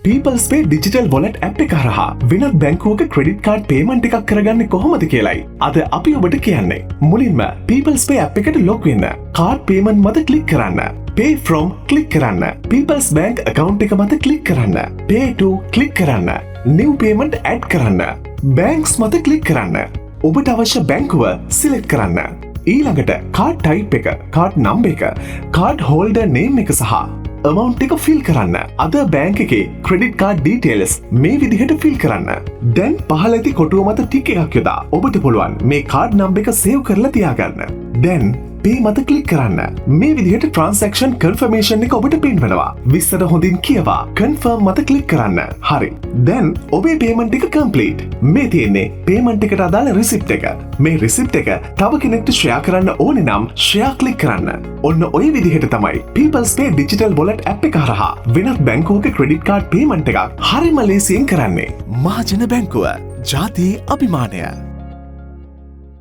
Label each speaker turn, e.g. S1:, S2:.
S1: People's Pay Digital Wallet app එක හරහා වෙනත් බැංකුවක ක්‍රෙඩිට් කාඩ් පේමන්ට් එකක් කරගන්නේ කොහොමද කියලයි අද අපි ඔබට කියන්නේ. මුලින්ම People's Pay app එකට ලොග් වෙන්න. කාඩ් පේමන්ට් මත ක්ලික් කරන්න. Pay from ක්ලික් කරන්න. People's Bank account එක මත ක්ලික් කරන්න. Pay to ක්ලික් කරන්න. New payment add කරන්න. Banks මත ක්ලික් කරන්න. ඔබට අවශ්‍ය බැංකුව සිලෙක්ට් කරන්න. ඊළඟට කාඩ් ටයිප් එක, කාඩ් නම්බර් එක, කාඩ් හෝල්ඩර් නේම් එක සහ amount එක ෆිල් කරන්න. අද බැංක් එකේ ක්‍රෙඩිට් කාඩ් ඩීටේල්ස් මේ විදිහට ෆිල් කරන්න. දැන් පහළ ඇති කොටුව මත ටික් එකක් යොදා ඔබට පුළුවන් මේ කාඩ් නම්බර් එක සේව් කරලා තියාගන්න. දැන් Pay මත ක්ලික් කරන්න. මේ විදිහට transaction confirmation එක ඔබට පෙන්වනවා. විස්තර හොඳින් කියවා confirm මත ක්ලික් කරන්න. හරි. දැන් ඔබේ payment එක complete. මේ තියෙන්නේ payment එකට අදාළ receipt එක. මේ receipt එක තව කෙනෙක්ට share කරන්න ඕනේ නම් share ක්ලික් කරන්න. ඔන්න ඔය විදිහට තමයි People's Pay Digital Wallet app එක හරහා වෙනත් බැංකුවක credit card payment එකක් හරිම ලේසියෙන් කරන්නේ. මහජන බැංකුව ජාතියේ අභිමානය.